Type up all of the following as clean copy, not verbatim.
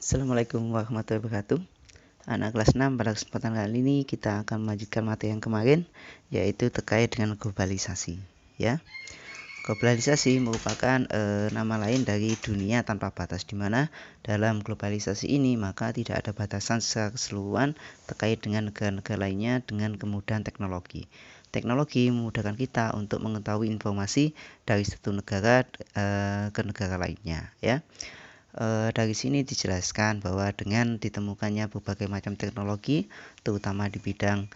Assalamualaikum warahmatullahi wabarakatuh. Anak kelas 6, pada kesempatan kali ini kita akan melanjutkan materi yang kemarin, yaitu terkait dengan globalisasi. Ya, globalisasi merupakan nama lain dari dunia tanpa batas, di mana dalam globalisasi ini maka tidak ada batasan secara keseluruhan terkait dengan negara-negara lainnya dengan kemudahan teknologi. Teknologi memudahkan kita untuk mengetahui informasi dari satu negara ke negara lainnya. Ya. Dari sini dijelaskan bahwa dengan ditemukannya berbagai macam teknologi, terutama di bidang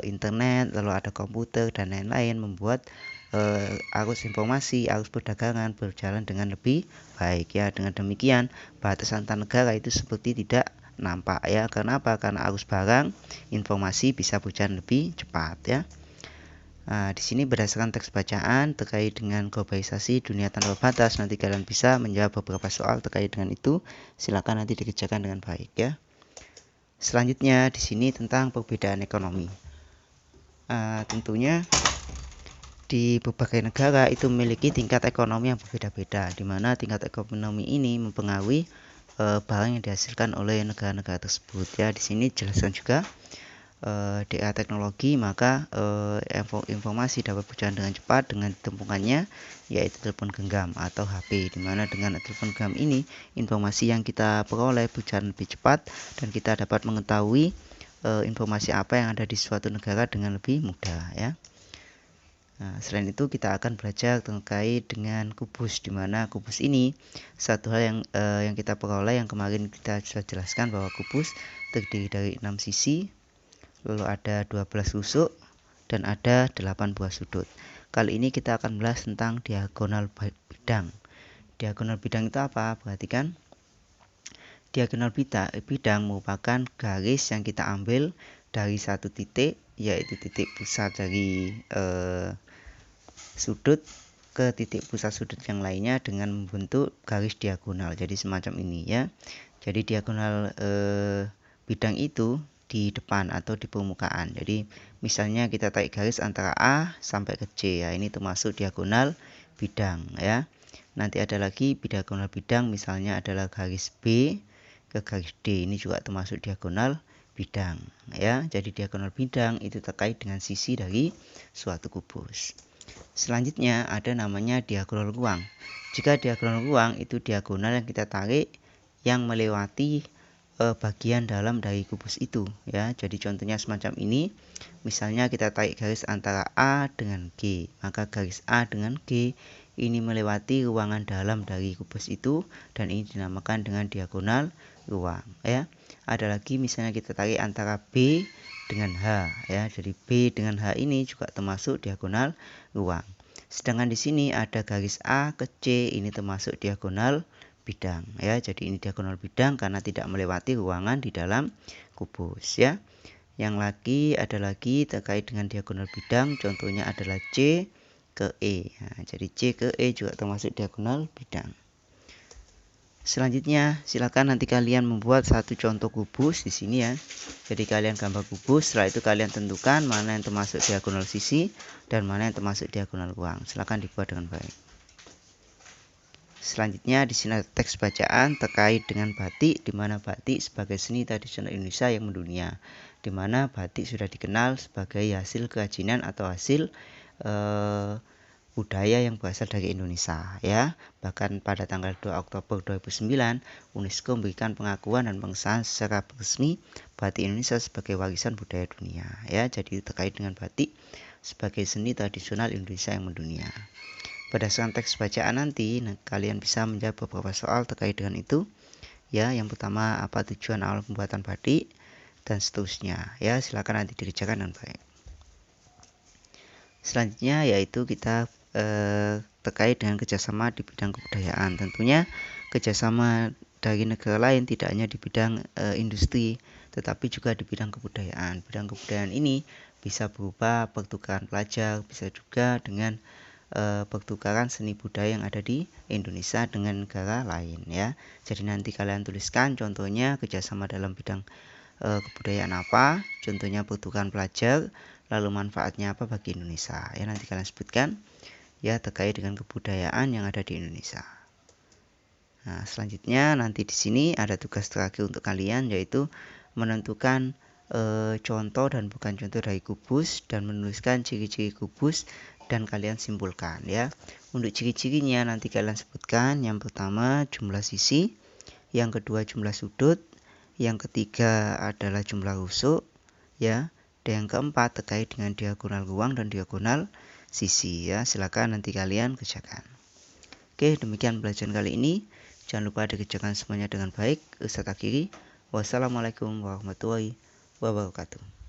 internet, lalu ada komputer dan lain-lain, membuat arus informasi, arus perdagangan berjalan dengan lebih baik. Ya, dengan demikian batasan antar negara itu seperti tidak nampak. Ya, karena apa? Karena arus barang, informasi bisa berjalan lebih cepat. Ya. Nah, di sini berdasarkan teks bacaan terkait dengan globalisasi dunia tanpa batas, nanti kalian bisa menjawab beberapa soal terkait dengan itu. Silakan nanti dikerjakan dengan baik ya. Selanjutnya di sini tentang perbedaan ekonomi. Tentunya di berbagai negara itu memiliki tingkat ekonomi yang berbeda-beda, di mana tingkat ekonomi ini mempengaruhi barang yang dihasilkan oleh negara-negara tersebut. Ya, di sini jelaskan juga di era teknologi, maka informasi dapat berjalan dengan cepat dengan ditemukannya yaitu telepon genggam atau HP, di mana dengan telepon genggam ini informasi yang kita peroleh berjalan lebih cepat dan kita dapat mengetahui informasi apa yang ada di suatu negara dengan lebih mudah ya. Nah, selain itu kita akan belajar terkait dengan kubus, di mana kubus ini satu hal yang kita peroleh yang kemarin kita sudah jelaskan bahwa kubus terdiri dari 6 sisi, lalu ada 12 rusuk dan ada 8 buah sudut. Kali ini kita akan bahas tentang diagonal bidang. Diagonal bidang itu apa? Perhatikan. Diagonal bidang merupakan garis yang kita ambil dari satu titik, yaitu titik pusat dari sudut ke titik pusat sudut yang lainnya dengan membentuk garis diagonal. Jadi semacam ini ya. Jadi diagonal bidang itu di depan atau di permukaan. Jadi misalnya kita tarik garis antara A sampai ke C ya, ini termasuk diagonal bidang ya. Nanti ada lagi diagonal bidang, misalnya adalah garis B ke garis D, ini juga termasuk diagonal bidang ya. Jadi diagonal bidang itu terkait dengan sisi dari suatu kubus. Selanjutnya ada namanya diagonal ruang. Jika diagonal ruang itu diagonal yang kita tarik yang melewati bagian dalam dari kubus itu ya. Jadi contohnya semacam ini. Misalnya kita tarik garis antara A dengan G, maka garis A dengan G ini melewati ruangan dalam dari kubus itu dan ini dinamakan dengan diagonal ruang ya. Ada lagi misalnya kita tarik antara B dengan H ya. Jadi B dengan H ini juga termasuk diagonal ruang. Sedangkan di sini ada garis A ke C, ini termasuk diagonal bidang ya. Jadi ini diagonal bidang karena tidak melewati ruangan di dalam kubus ya. Yang ada lagi terkait dengan diagonal bidang, contohnya adalah C ke E. Nah, jadi C ke E juga termasuk diagonal bidang. Selanjutnya silakan nanti kalian membuat satu contoh kubus di sini ya. Jadi kalian gambar kubus, setelah itu kalian tentukan mana yang termasuk diagonal sisi dan mana yang termasuk diagonal ruang. Silakan dibuat dengan baik. Selanjutnya di sini ada teks bacaan terkait dengan batik, di mana batik sebagai seni tradisional Indonesia yang mendunia, di mana batik sudah dikenal sebagai hasil kerajinan atau hasil budaya yang berasal dari Indonesia ya. Bahkan pada tanggal 2 Oktober 2009 UNESCO memberikan pengakuan dan pengesahan secara resmi batik Indonesia sebagai warisan budaya dunia ya. Jadi terkait dengan batik sebagai seni tradisional Indonesia yang mendunia. Berdasarkan teks bacaan nanti kalian bisa menjawab beberapa soal terkait dengan itu ya. Yang pertama, apa tujuan awal pembuatan batik dan seterusnya ya. Silakan nanti dikerjakan dengan baik. Selanjutnya yaitu kita terkait dengan kerjasama di bidang kebudayaan. Tentunya kerjasama dari negara lain tidak hanya di bidang industri, tetapi juga di bidang kebudayaan. Bidang kebudayaan ini bisa berupa pertukaran pelajar, bisa juga dengan pertukaran seni budaya yang ada di Indonesia dengan negara lain ya. Jadi nanti kalian tuliskan contohnya kerjasama dalam bidang kebudayaan apa, contohnya pertukaran pelajar, lalu manfaatnya apa bagi Indonesia ya. Nanti kalian sebutkan ya terkait dengan kebudayaan yang ada di Indonesia. Nah, selanjutnya nanti di sini ada tugas terakhir untuk kalian, yaitu menentukan contoh dan bukan contoh dari kubus dan menuliskan ciri-ciri kubus dan kalian simpulkan ya. Untuk ciri-cirinya nanti kalian sebutkan. Yang pertama jumlah sisi, yang kedua jumlah sudut, yang ketiga adalah jumlah rusuk ya, dan yang keempat terkait dengan diagonal ruang dan diagonal sisi ya. Silakan nanti kalian kerjakan. Oke, demikian pelajaran kali ini. Jangan lupa dikerjakan semuanya dengan baik. Ustadz akhiri. Wassalamualaikum warahmatullahi wabarakatuh.